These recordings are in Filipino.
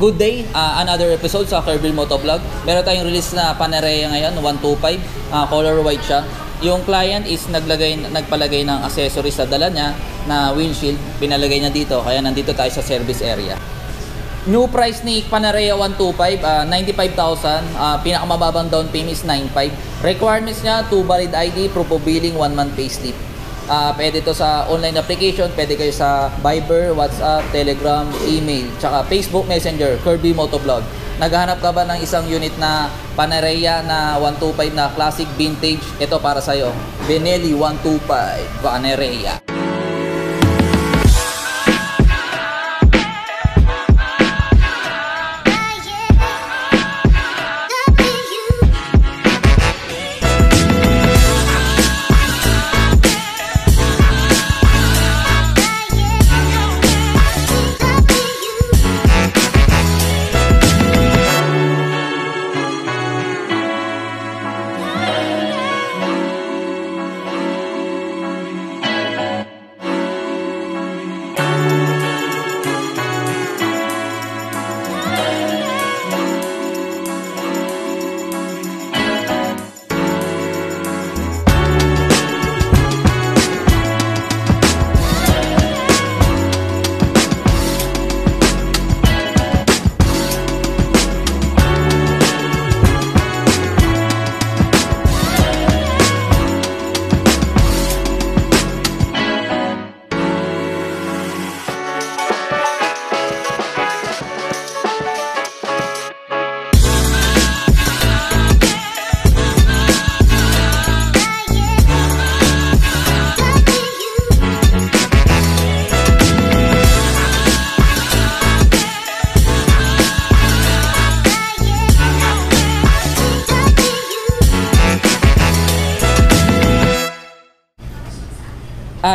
Good day, another episode sa Kerbil Motovlog. Meron tayong release na Panarea ngayon, 125, color white siya. Yung client is nagpalagay ng accessories sa dala niya na windshield, pinalagay niya dito, kaya nandito tayo sa service area. New price ni Panarea 125, 95,000, pinakamababang down payment is 9.5. Requirements niya, 2 valid ID, proof of billing, 1 month payslip. Pwede to sa online application, pwede kayo sa Viber, WhatsApp, Telegram, email, tsaka Facebook Messenger, Kirby Motovlog. Naghahanap ka ba ng isang unit na Panarea na 125 na classic vintage? Ito para sa'yo, Benelli 125 Panarea.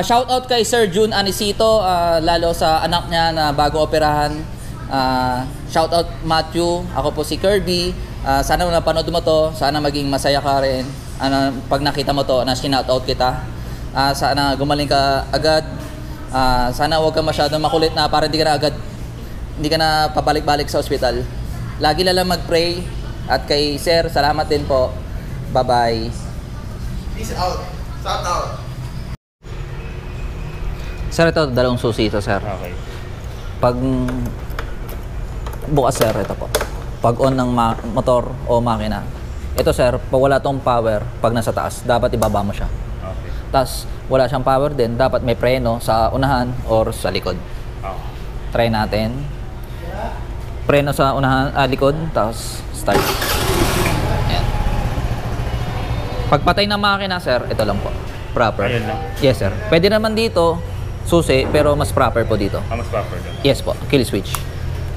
Shout out kay Sir June Anisito, lalo sa anak niya na bago operahan. Shout out Matthew, ako po si Kirby. Sana napanood mo to, sana maging masaya ka rin. Pag nakita mo to, na shout out kita. Sana gumaling ka agad. Sana huwag ka masyadong makulit na para hindi ka na pabalik-balik sa ospital. Lagi lang mag-pray. At kay Sir, salamat din po. Bye-bye. Peace out. Shout out. Sir, ito, dalawang susi ito, sir. Okay. Pag bukas, sir, ito po. Pag on ng motor o makina. Ito, sir, pag wala tong power, pag nasa taas, dapat ibaba mo siya. Okay. Tapos, wala siyang power din, dapat may preno sa unahan or sa likod. Okay. Try natin. Preno sa unahan, likod, tapos start. Ayan. Pagpatay ng makina, sir, ito lang po. Proper. Ayun lang. Yes, sir. Pwede naman dito, susi, pero mas proper po dito. Mas proper din. Yes po, kill switch.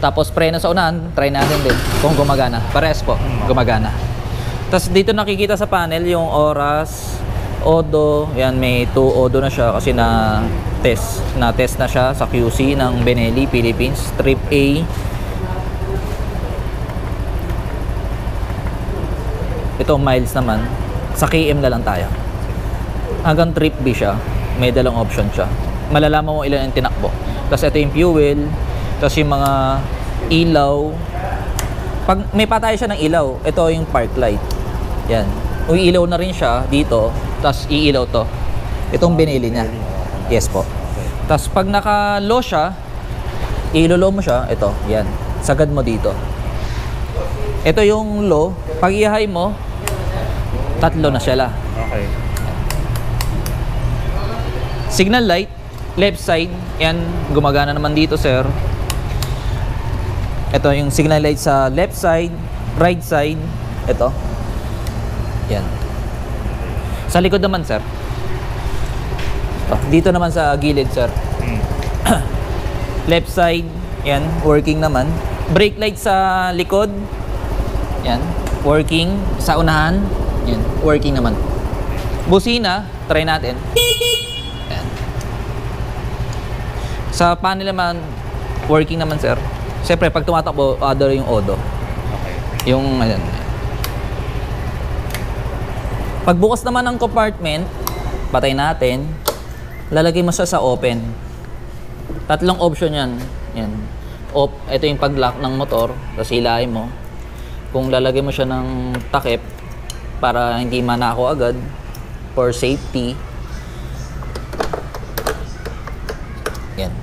Tapos preno sa unahan, try natin din kung gumagana. Parehas po, gumagana. Tapos dito nakikita sa panel yung oras, odo. Yan, may 2 odo na siya kasi na-test na siya sa QC ng Benelli, Philippines. Trip A. Ito miles naman. Sa KM na lang tayo. Hanggang trip B siya. May dalawang option siya. Malalaman mo ilan yung tinakbo. Tapos ito yung fuel. Tapos yung mga ilaw. Pag may patay siya ng ilaw, ito yung park light. Yan. Uiilaw na rin siya dito. Tapos iilaw to. Itong binili niya. Yes po. Tapos pag naka-low siya, ilolow mo siya. Ito. Yan. Sagad mo dito. Ito yung low. Pag i-high mo, 3 na siya. Okay. Signal light, left side, yan, gumagana naman dito, sir. Ito yung signal light sa left side, right side, ito. Yan. Sa likod naman, sir. Dito naman sa gilid, sir. Left side, yan, working naman. Brake light sa likod, yan, working. Sa unahan, yan, working naman. Busina, try natin. Sa panel naman, working naman, sir. Siyempre, pag tumatakbo, other yung odo. Okay. Yung, ayan. Pagbukas naman ng compartment, patay natin. Lalagay mo siya sa open. 3 option yan. Yan. off. Ito yung pag-lock ng motor. Tapos hilahin mo. Kung lalagay mo siya ng takip para hindi manako agad for safety. Yan.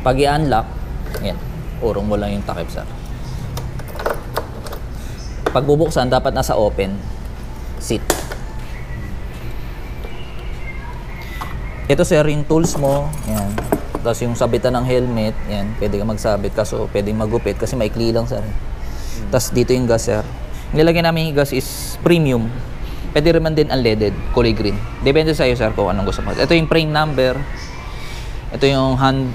Pag i-unlock, yan. Urong mo lang yung takip, sir. Pag bubuksan, dapat nasa open seat. Ito, sir, yung tools mo. Yan. Tapos yung sabitan ng helmet. Yan. Pwede ka magsabit. Kaso pwede magupit kasi maikli lang, sir. Tapos dito yung gas, sir. Nilagay namin yung gas is premium. Pwede rin man din unleaded, kulay green. Depende sa iyo, sir, kung anong gusto mo. Ito yung frame number. Ito yung hand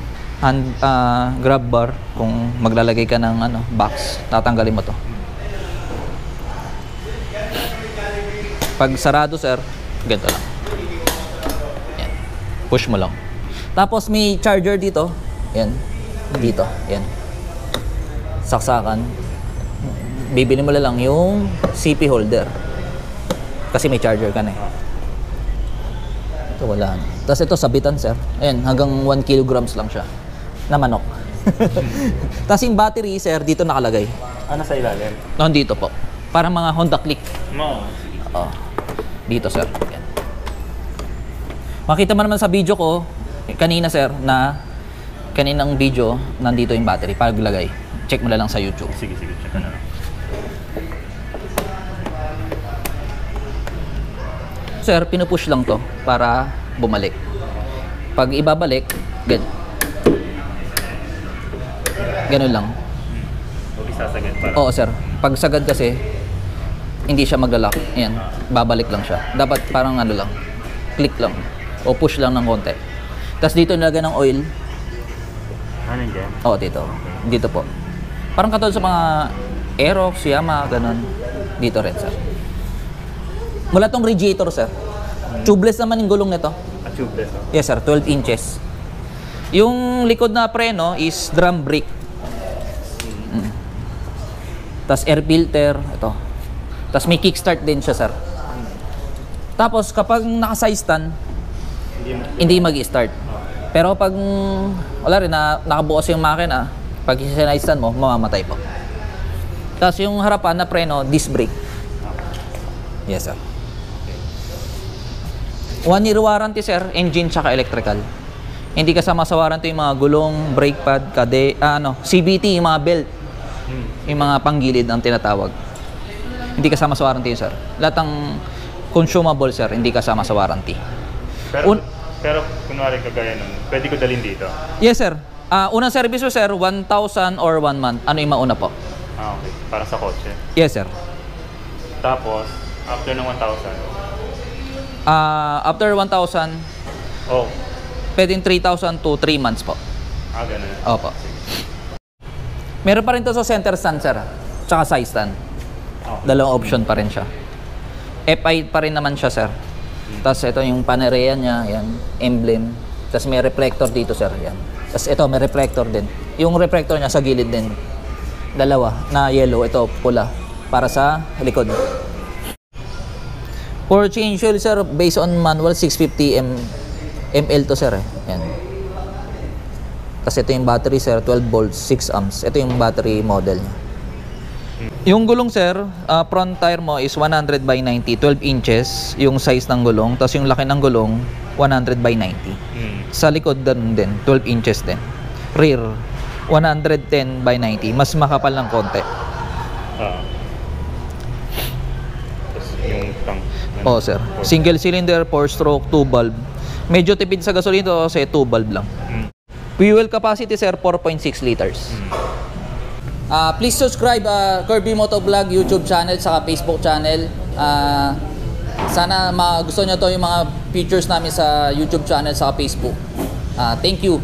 grab bar. Kung maglalagay ka ng box, tatanggalin mo to. Pag sarado, sir, ganito lang. Yan. Push mo lang. Tapos may charger dito. Yan. Dito. Yan. Saksakan. Bibili mo lang yung CP holder. Kasi may charger ka na eh. Ito wala na. Tapos ito sabitan, sir. Ayan, hanggang 1 kilograms lang siya. Na manok. Tapos yung battery, sir, dito nakalagay. Ano sa ilalim? Nandito po. Parang mga Honda Click. No. Oh. Dito, sir. Yan. Makita mo naman sa video ko, kanina, sir, na kaninang video, nandito yung battery. Paglagay. Check mo na lang sa YouTube. Sige, check na lang. Sir, pinupush lang to para bumalik. Pag ibabalik, ganun lang. Huwag isasagad para. Oo, sir. Pag sagad kasi, hindi siya maglalak. Ayan, babalik lang siya. Dapat parang lang, click lang. O push lang ng konti. Tapos dito nilagay ng oil. Ano dyan? Oo, dito. Dito po. Parang katulad sa mga Aerox, Yamaha, ganun. Dito rin, sir. Mula tong radiator, sir. Tubeless naman yung gulong nito. Tubeless. Yes, sir. 12 inches. Yung likod na preno is drum brake. Tapos air filter. Ito. Tapos may kickstart din siya, sir. Tapos kapag naka-side stand, hindi mag-start. Pero pag wala rin, nakabukas yung makina, pag side stand mo, mamamatay po. Tapos yung harapan na preno, disc brake. Yes, sir. 1 year warranty, sir, engine tsaka electrical. Hindi kasama sa warranty yung mga gulong, brake pad, CVT, yung mga belt. Yung mga panggilid ang tinatawag. Hindi kasama sa warranty yun, sir. Lahat ng consumable, sir, hindi kasama sa warranty. Pero kunwari kagaya nun, pwede ko dalhin dito? Yes, sir. Unang service mo, sir, 1,000 or 1 month. Ano yung mauna po? Okay. Para sa kotse. Yes, sir. Tapos, after ng 1,000? After 1,000, Oh. pwedeng 3,000 to 3 months po. Ganun. Opo. Meron pa rin to sa center stand, sir. Tsaka side stand. Okay. Dalawang option pa rin siya. FI pa rin naman siya, sir. Tapos ito yung panerea niya, yan, emblem. Tapos may reflector dito, sir, yan. Tapos ito, may reflector din. Yung reflector niya sa gilid din. Dalawa, na yellow, ito pula. Para sa likod. For change oil, sir, based on manual, 650 ml to, sir. Yan. Tapos ito yung battery, sir, 12 volts, 6 amps. Ito yung battery model niya. Yung gulong, sir, front tire mo is 100 by 90, 12 inches yung size ng gulong. Tapos yung laki ng gulong, 100 by 90. Sa likod din, 12 inches din. Rear, 110 by 90. Mas makapal ng konti. Tapos yung tank. Oo, sir. Single cylinder, 4-stroke, 2 valve. Medyo tipid sa gasolina kasi 2 valve lang. Fuel capacity, sir, 4.6 liters. Please subscribe Kirby Motovlog YouTube channel saka Facebook channel. Sana magustuhan nyo to yung mga features namin sa YouTube channel saka Facebook. Thank you.